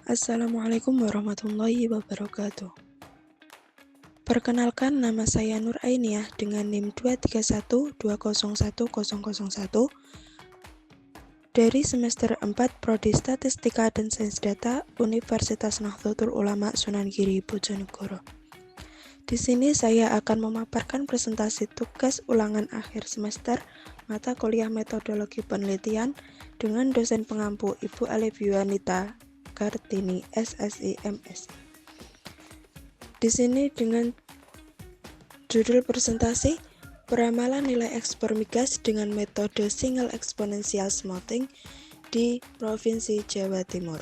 Assalamualaikum warahmatullahi wabarakatuh. Perkenalkan, nama saya Nur Ainiyah dengan NIM 231201001 dari semester 4 Prodi Statistika dan Sains Data Universitas Nahdlatul Ulama Sunan Giri, Bojonegoro. Di sini saya akan memaparkan presentasi tugas ulangan akhir semester mata kuliah metodologi penelitian dengan dosen pengampu Ibu Alif Yuanita Kartini, SSI, MSI. Di sini dengan judul presentasi Peramalan nilai ekspor migas dengan metode single exponential smoothing di Provinsi Jawa Timur.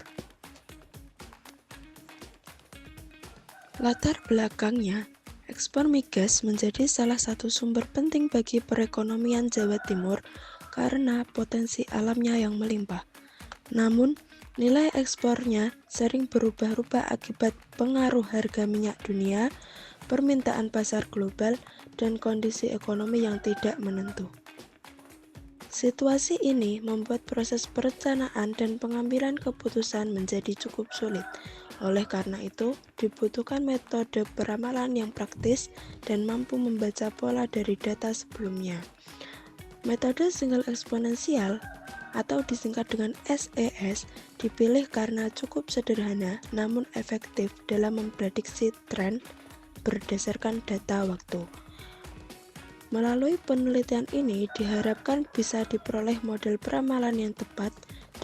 Latar belakangnya, ekspor migas menjadi salah satu sumber penting bagi perekonomian Jawa Timur karena potensi alamnya yang melimpah. Namun, nilai ekspornya sering berubah-ubah akibat pengaruh harga minyak dunia, permintaan pasar global, dan kondisi ekonomi yang tidak menentu. Situasi ini membuat proses perencanaan dan pengambilan keputusan menjadi cukup sulit. Oleh karena itu, dibutuhkan metode peramalan yang praktis dan mampu membaca pola dari data sebelumnya. Metode single eksponensial atau disingkat dengan SES dipilih karena cukup sederhana namun efektif dalam memprediksi tren berdasarkan data waktu. Melalui penelitian ini diharapkan bisa diperoleh model peramalan yang tepat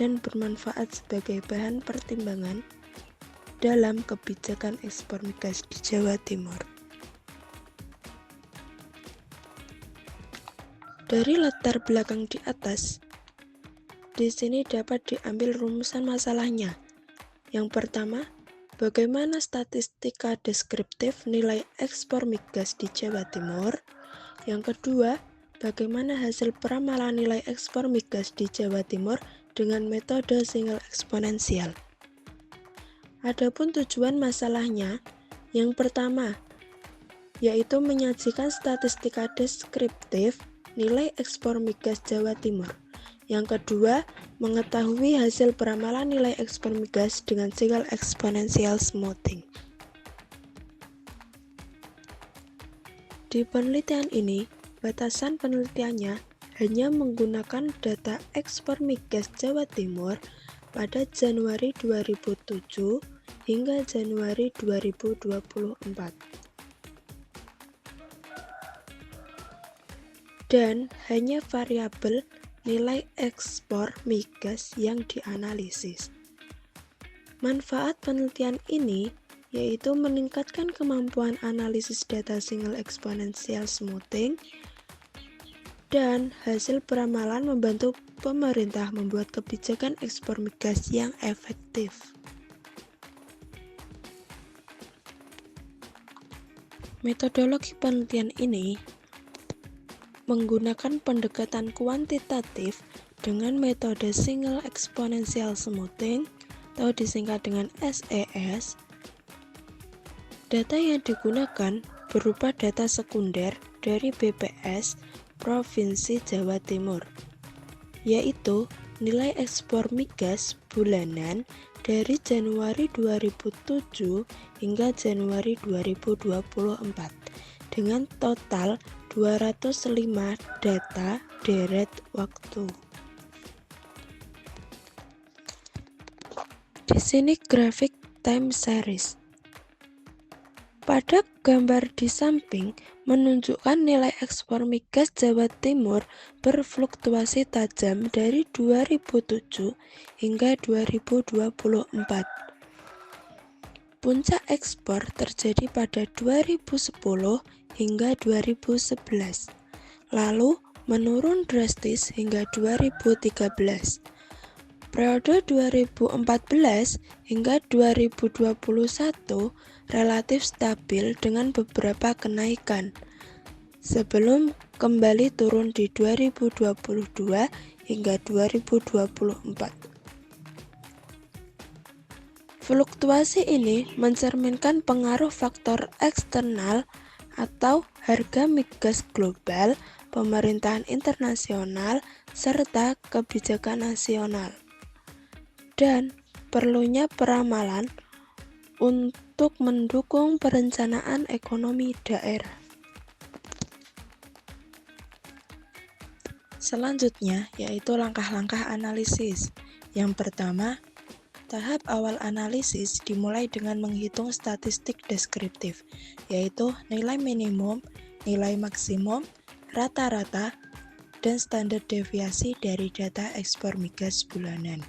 dan bermanfaat sebagai bahan pertimbangan dalam kebijakan ekspor migas di Jawa Timur. Dari latar belakang di atas, di sini dapat diambil rumusan masalahnya. Yang pertama, bagaimana statistika deskriptif nilai ekspor migas di Jawa Timur? Yang kedua, bagaimana hasil peramalan nilai ekspor migas di Jawa Timur dengan metode single eksponensial? Adapun tujuan masalahnya, yang pertama, yaitu menyajikan statistika deskriptif nilai ekspor migas Jawa Timur. Yang kedua, mengetahui hasil peramalan nilai ekspor migas dengan single exponential smoothing. Di penelitian ini, batasan penelitiannya hanya menggunakan data ekspor migas Jawa Timur pada Januari 2007 hingga Januari 2024. Dan hanya variabel nilai ekspor migas yang dianalisis. Manfaat penelitian ini yaitu meningkatkan kemampuan analisis data single exponential smoothing, dan hasil peramalan membantu pemerintah membuat kebijakan ekspor migas yang efektif. Metodologi penelitian ini menggunakan pendekatan kuantitatif dengan metode single exponential smoothing atau disingkat dengan SES. Data yang digunakan berupa data sekunder dari BPS Provinsi Jawa Timur, yaitu nilai ekspor migas bulanan dari Januari 2007 hingga Januari 2024 dengan total 205 data deret waktu. Di sini grafik time series. Pada gambar di samping menunjukkan nilai ekspor migas Jawa Timur berfluktuasi tajam dari 2007 hingga 2024. Puncak ekspor terjadi pada 2010 hingga 2011, lalu menurun drastis hingga 2013. Periode 2014 hingga 2021 relatif stabil dengan beberapa kenaikan, sebelum kembali turun di 2022 hingga 2024. Fluktuasi ini mencerminkan pengaruh faktor eksternal atau harga migas global, pemerintahan internasional, serta kebijakan nasional. Dan perlunya peramalan untuk mendukung perencanaan ekonomi daerah. Selanjutnya, yaitu langkah-langkah analisis. Yang pertama, tahap awal analisis dimulai dengan menghitung statistik deskriptif, yaitu nilai minimum, nilai maksimum, rata-rata, dan standar deviasi dari data ekspor migas bulanan.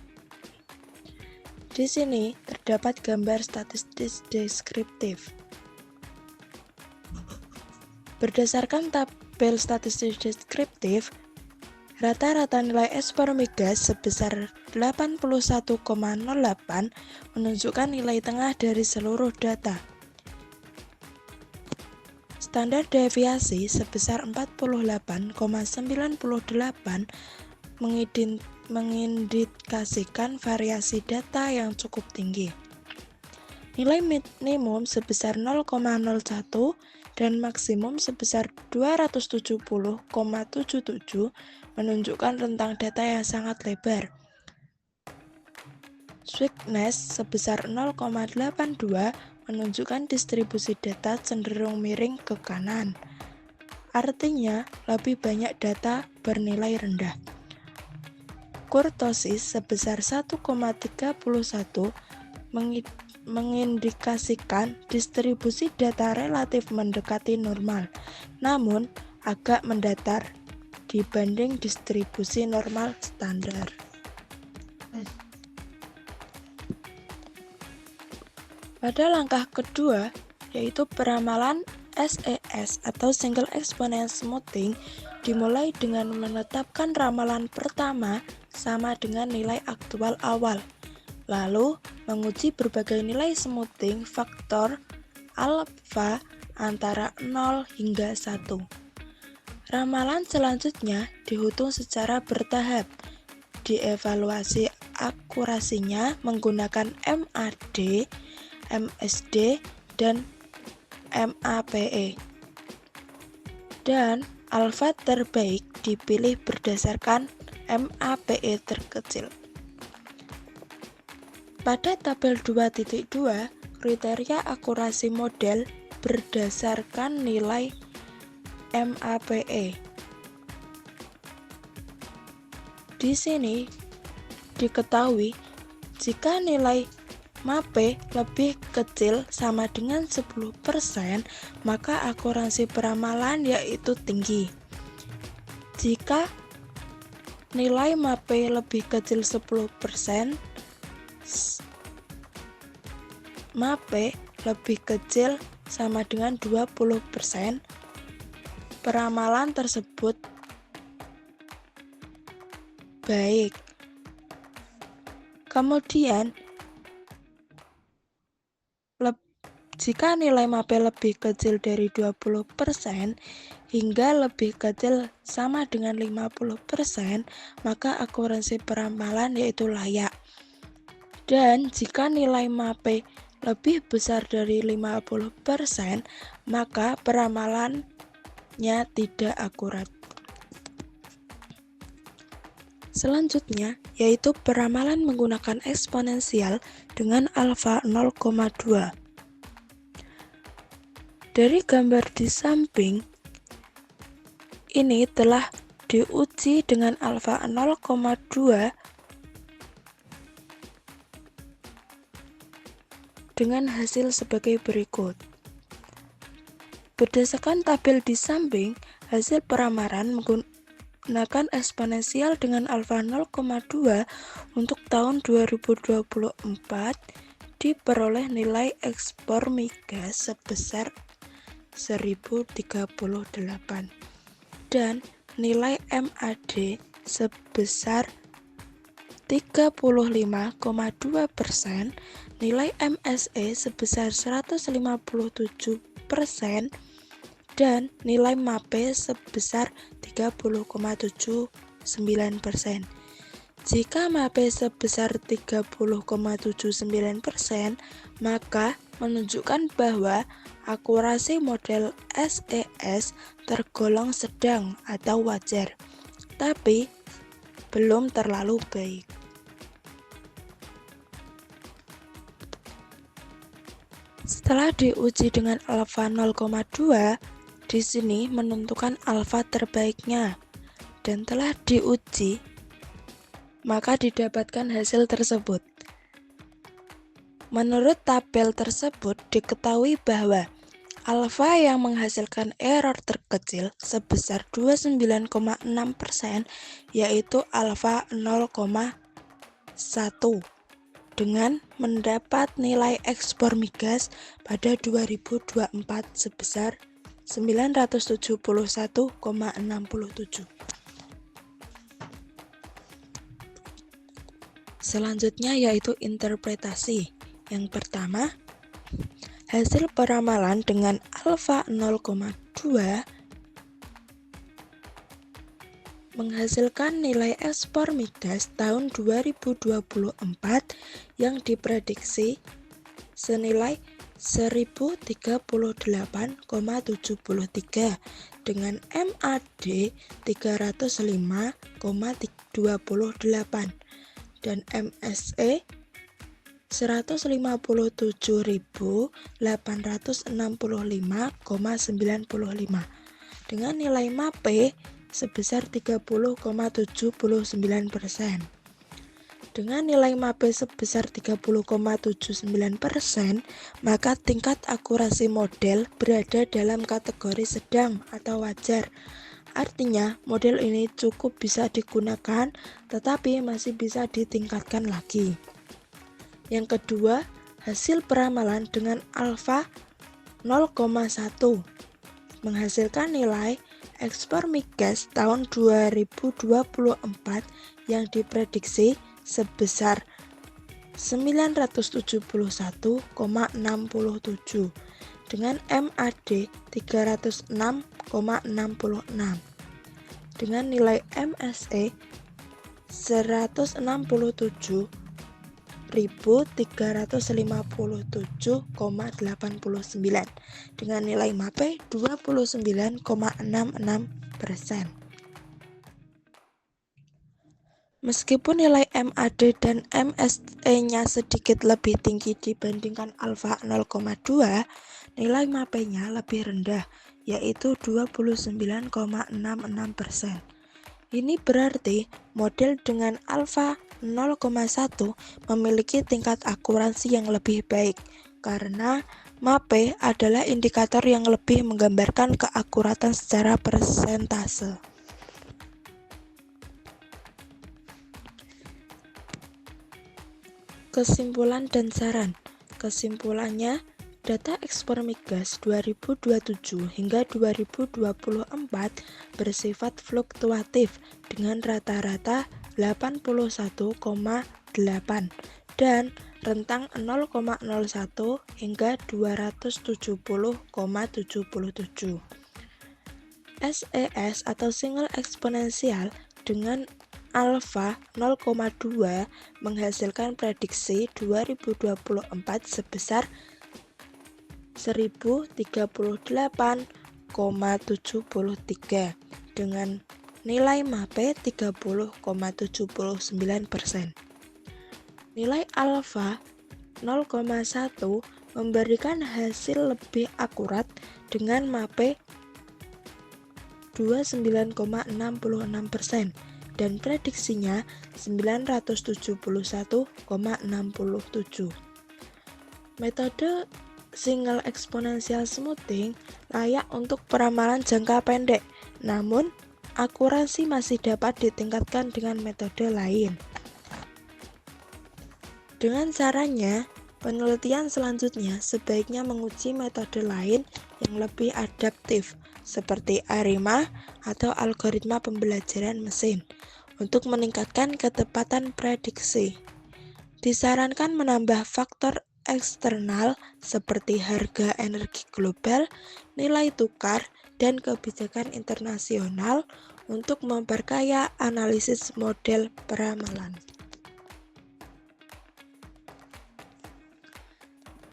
Di sini terdapat gambar statistik deskriptif. Berdasarkan tabel statistik deskriptif, rata-rata nilai ekspor migas sebesar 81,08 menunjukkan nilai tengah dari seluruh data. Standar deviasi sebesar 48,98 mengindikasikan variasi data yang cukup tinggi. Nilai minimum sebesar 0,01 dan maksimum sebesar 270,77 menunjukkan rentang data yang sangat lebar. Sweetness sebesar 0,82 menunjukkan distribusi data cenderung miring ke kanan. Artinya, lebih banyak data bernilai rendah. Kurtosis sebesar 1,31 mengindikasikan distribusi data relatif mendekati normal, namun agak mendatar dibanding distribusi normal standar. Pada langkah kedua, yaitu peramalan SES atau Single Exponent Smoothing, dimulai dengan menetapkan ramalan pertama sama dengan nilai aktual awal, lalu menguji berbagai nilai smoothing faktor alfa antara 0 hingga 1. Ramalan selanjutnya dihitung secara bertahap, dievaluasi akurasinya menggunakan MAD, MSD, dan MAPE. Dan alfa terbaik dipilih berdasarkan MAPE terkecil. Pada tabel 2.2, kriteria akurasi model berdasarkan nilai MAPE. Di sini diketahui jika nilai MAPE lebih kecil sama dengan 10%, maka akurasi peramalan yaitu tinggi. Jika nilai MAPE lebih kecil 10%, MAPE lebih kecil sama dengan 20%, peramalan tersebut baik. Kemudian, jika nilai MAPE lebih kecil dari 20% hingga lebih kecil sama dengan 50%, maka akurasi peramalan yaitu layak. Dan jika nilai MAPE lebih besar dari 50%, maka peramalannya tidak akurat. Selanjutnya, yaitu peramalan menggunakan eksponensial dengan alfa 0,2. Dari gambar di samping, ini telah diuji dengan alfa 0,2 dengan hasil sebagai berikut. Berdasarkan tabel di samping, hasil peramalan menggunakan eksponensial dengan alfa 0,2 untuk tahun 2024 diperoleh nilai ekspor migas sebesar 1038 dan nilai MAD sebesar 35,2%, nilai MSE sebesar 157%, dan nilai MAPE sebesar 30,79%. Jika MAPE sebesar 30,79%, maka menunjukkan bahwa akurasi model SES tergolong sedang atau wajar, tapi belum terlalu baik. Setelah diuji dengan alfa 0,2, di sini menentukan alfa terbaiknya. Dan telah diuji, maka didapatkan hasil tersebut. Menurut tabel tersebut, diketahui bahwa alfa yang menghasilkan error terkecil sebesar 29,6%, yaitu alfa 0,1, dengan mendapat nilai ekspor migas pada 2024 sebesar 971,67. Selanjutnya yaitu interpretasi. Yang pertama, hasil peramalan dengan alfa 0,2 menghasilkan nilai ekspor migas tahun 2024 yang diprediksi senilai 1038,73 dengan MAD 305,28 dan MSE 157.865,95 dengan nilai MAPE sebesar 30,79%. Dengan nilai MAPE sebesar 30,79%, maka tingkat akurasi model berada dalam kategori sedang atau wajar. Artinya, model ini cukup bisa digunakan, tetapi masih bisa ditingkatkan lagi. Yang kedua, hasil peramalan dengan alfa 0,1 menghasilkan nilai ekspor migas tahun 2024 yang diprediksi sebesar 971,67 dengan MAD 306,66 dengan nilai MSE 160.357,89 dengan nilai MAPE 29,66%. Meskipun nilai MAD dan MSE-nya sedikit lebih tinggi dibandingkan alfa 0,2, nilai MAPE-nya lebih rendah, yaitu 29,66%. Ini berarti model dengan alfa 0,1 memiliki tingkat akurasi yang lebih baik, karena MAPE adalah indikator yang lebih menggambarkan keakuratan secara persentase. Kesimpulan dan saran. Kesimpulannya, data ekspor migas 2027 hingga 2024 bersifat fluktuatif dengan rata-rata 81,8 dan rentang 0,01 hingga 270,77. SES atau single eksponensial dengan alfa 0,2 menghasilkan prediksi 2024 sebesar 1038,73 dengan nilai MAPE 30,79%. Nilai alfa 0,1 memberikan hasil lebih akurat dengan MAPE 29,66% dan prediksinya 971,67. Metode single exponential smoothing layak untuk peramalan jangka pendek, namun akurasi masih dapat ditingkatkan dengan metode lain. Dengan caranya, penelitian selanjutnya sebaiknya menguji metode lain yang lebih adaptif, seperti ARIMA atau algoritma pembelajaran mesin, untuk meningkatkan ketepatan prediksi. Disarankan menambah faktor eksternal seperti harga energi global, nilai tukar, dan kebijakan internasional untuk memperkaya analisis model peramalan.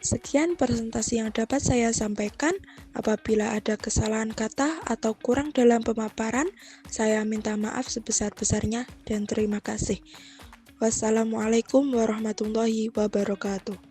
Sekian presentasi yang dapat saya sampaikan. Apabila ada kesalahan kata atau kurang dalam pemaparan, saya minta maaf sebesar-besarnya dan terima kasih. Wassalamualaikum warahmatullahi wabarakatuh.